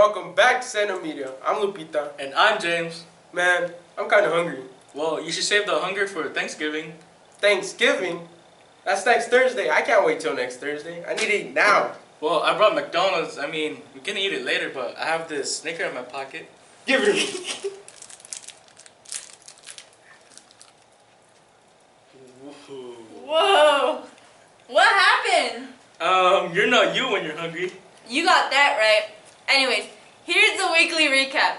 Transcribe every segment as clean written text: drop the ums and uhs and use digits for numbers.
Welcome back to Sentinel Media. I'm Lupita. And I'm James. Man, I'm kind of hungry. Well, you should save the hunger for Thanksgiving. Thanksgiving? That's next Thursday. I can't wait till next Thursday. I need to eat now. Well, I brought McDonald's. I mean, we can eat it later, but I have this Snicker in my pocket. Give it to me. Whoa! What happened? You're not you when you're hungry. You got that right. Anyways, here's the weekly recap.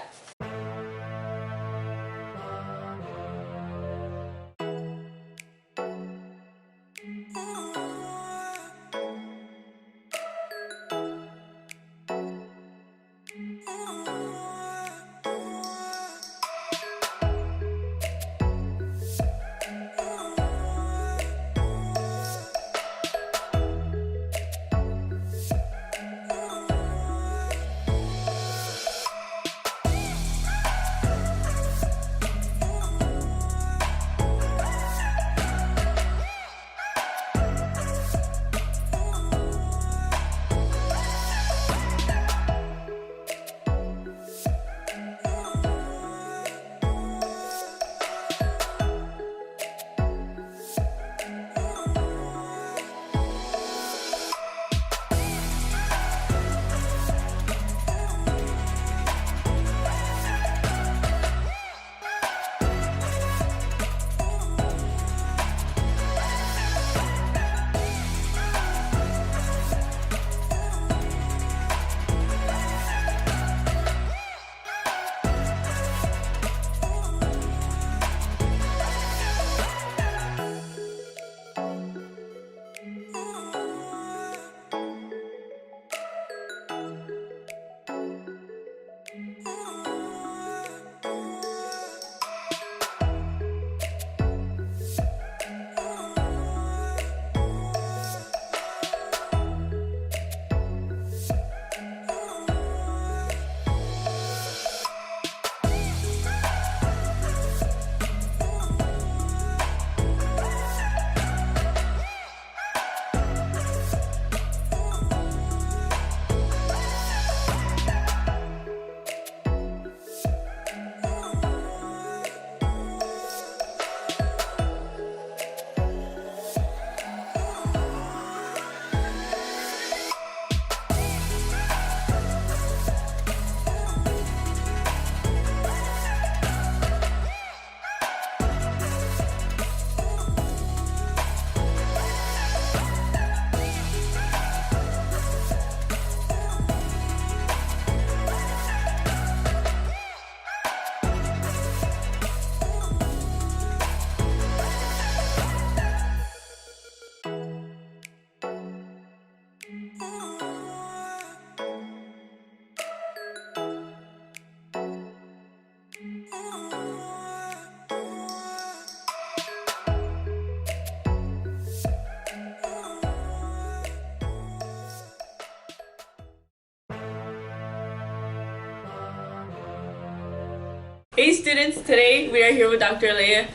Hey students, today we are here with Dr. Leia.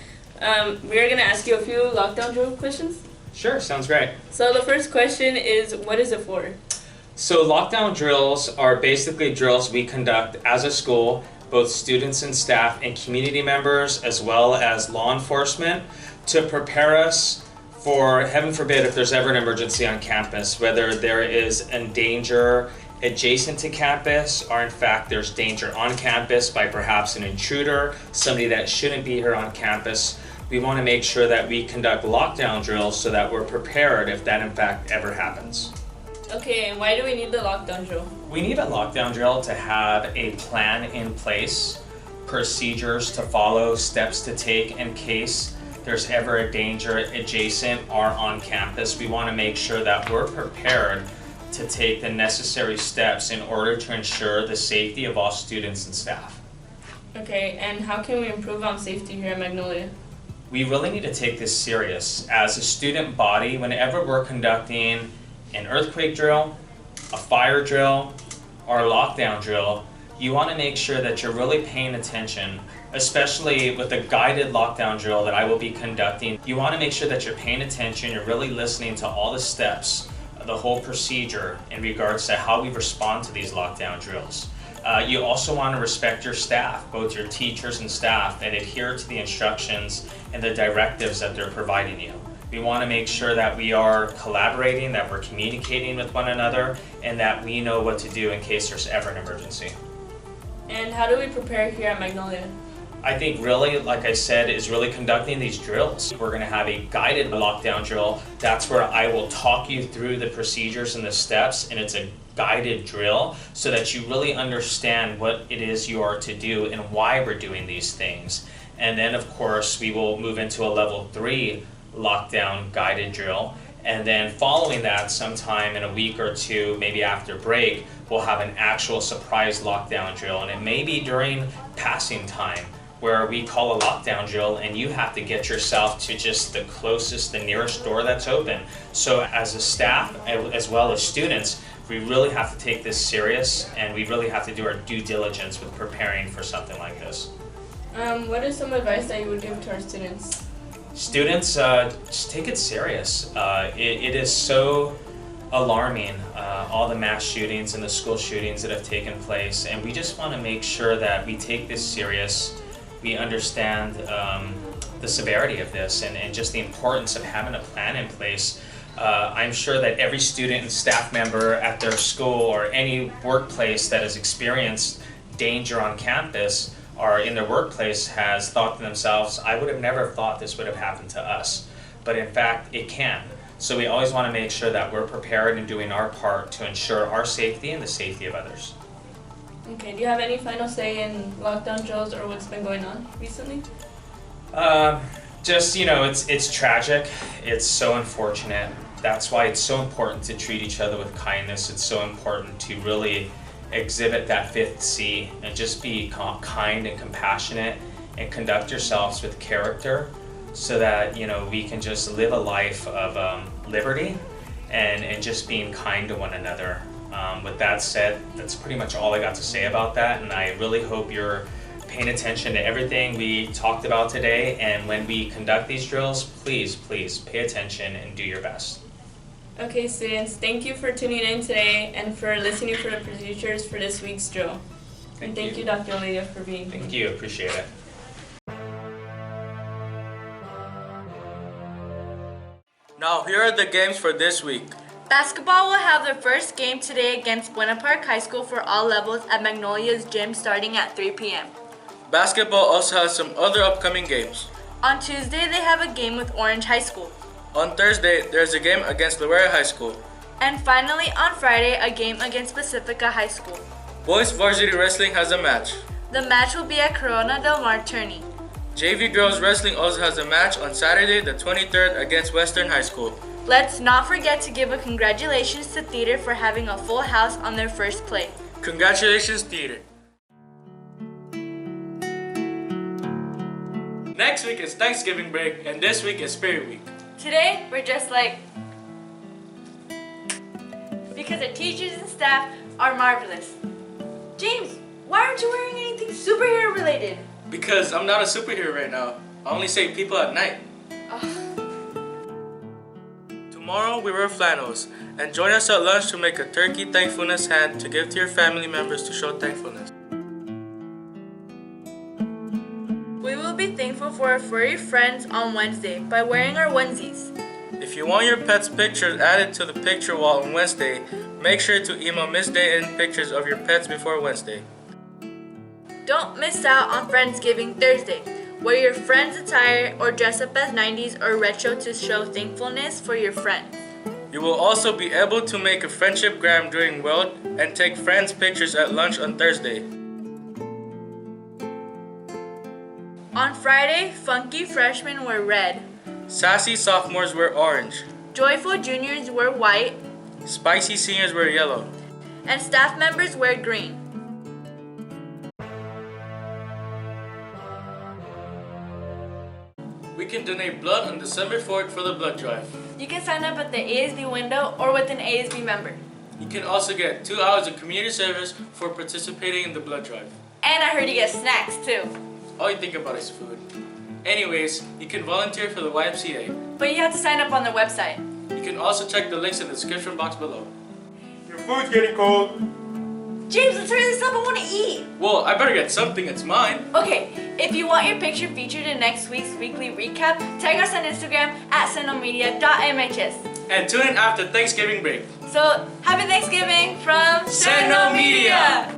We are going to ask you a few lockdown drill questions. Sure, sounds great. So the first question is, what is it for? So lockdown drills are basically drills we conduct as a school, both students and staff and community members as well as law enforcement, to prepare us for, heaven forbid, if there's ever an emergency on campus, whether there is a danger adjacent to campus or in fact there's danger on campus by perhaps an intruder, somebody that shouldn't be here on campus. We want to make sure that we conduct lockdown drills so that we're prepared if that in fact ever happens. Okay, and why do we need the lockdown drill? We need a lockdown drill to have a plan in place, procedures to follow, steps to take in case there's ever a danger adjacent or on campus. We want to make sure that we're prepared to take the necessary steps in order to ensure the safety of all students and staff. Okay, and how can we improve on safety here at Magnolia? We really need to take this serious. As a student body, whenever we're conducting an earthquake drill, a fire drill, or a lockdown drill, you want to make sure that you're really paying attention, especially with the guided lockdown drill that I will be conducting. You want to make sure that you're paying attention, you're really listening to all the steps, the whole procedure in regards to how we respond to these lockdown drills. You also want to respect your staff, both your teachers and staff, and adhere to the instructions and the directives that they're providing you. We want to make sure that we are collaborating, that we're communicating with one another, and that we know what to do in case there's ever an emergency. And how do we prepare here at Magnolia? I think really, like I said, is really conducting these drills. We're going to have a guided lockdown drill. That's where I will talk you through the procedures and the steps, and it's a guided drill so that you really understand what it is you are to do and why we're doing these things. And then of course we will move into a level 3 lockdown guided drill, and then following that, sometime in a week or two, maybe after break, we'll have an actual surprise lockdown drill, and it may be during passing time where we call a lockdown drill and you have to get yourself to just the closest, the nearest door that's open. So as a staff, as well as students, we really have to take this serious, and we really have to do our due diligence with preparing for something like this. What is some advice that you would give to our students? Students, just take it serious. It is so alarming, all the mass shootings and the school shootings that have taken place, and we just want to make sure that we take this serious. We understand the severity of this and just the importance of having a plan in place. I'm sure that every student and staff member at their school or any workplace that has experienced danger on campus or in their workplace has thought to themselves, I would have never thought this would have happened to us. But in fact, it can. So we always want to make sure that we're prepared and doing our part to ensure our safety and the safety of others. Okay, do you have any final say in lockdown drills or what's been going on recently? Just, it's tragic. It's so unfortunate. That's why it's so important to treat each other with kindness. It's so important to really exhibit that 5th C and just be kind and compassionate and conduct yourselves with character so that, we can just live a life of liberty and just being kind to one another. With that said, that's pretty much all I got to say about that, and I really hope you're paying attention to everything we talked about today, and when we conduct these drills, please pay attention and do your best. Okay, students, thank you for tuning in today and for listening for the procedures for this week's drill. And thank you, Dr. Leah, for being here. Thank you, appreciate it. Now here are the games for this week. Basketball will have their first game today against Buena Park High School for all levels at Magnolia's gym starting at 3 p.m. Basketball also has some other upcoming games. On Tuesday, they have a game with Orange High School. On Thursday, there's a game against Loera High School. And finally, on Friday, a game against Pacifica High School. Boys Varsity Wrestling has a match. The match will be at Corona Del Mar Tourney. JV Girls Wrestling also has a match on Saturday the 23rd against Western High School. Let's not forget to give a congratulations to Theater for having a full house on their first play. Congratulations, Theater. Next week is Thanksgiving break, and this week is Spirit Week. Today, we're just like... because our teachers and staff are marvelous. James, why aren't you wearing anything superhero related? Because I'm not a superhero right now. I only save people at night. Tomorrow we wear flannels, and join us at lunch to make a turkey thankfulness hand to give to your family members to show thankfulness. We will be thankful for our furry friends on Wednesday by wearing our onesies. If you want your pet's pictures added to the picture wall on Wednesday, make sure to email Miss Day in pictures of your pets before Wednesday. Don't miss out on Friendsgiving Thursday. Wear your friend's attire or dress up as 90s or retro to show thankfulness for your friends. You will also be able to make a friendship gram during Weld and take friends' pictures at lunch on Thursday. On Friday, funky freshmen wear red. Sassy sophomores wear orange. Joyful juniors wear white. Spicy seniors wear yellow. And staff members wear green. We can donate blood on December 4th for the blood drive. You can sign up at the ASB window or with an ASB member. You can also get 2 hours of community service for participating in the blood drive. And I heard you get snacks too. All you think about is food. Anyways, you can volunteer for the YMCA. But you have to sign up on the website. You can also check the links in the description box below. Your food's getting cold. James, let's hurry this up. I want to eat. Well, I better get something. It's mine. Okay, if you want your picture featured in next week's weekly recap, tag us on Instagram at sentinelmedia.mhs. And tune in after Thanksgiving break. So, happy Thanksgiving from Sentinel Media.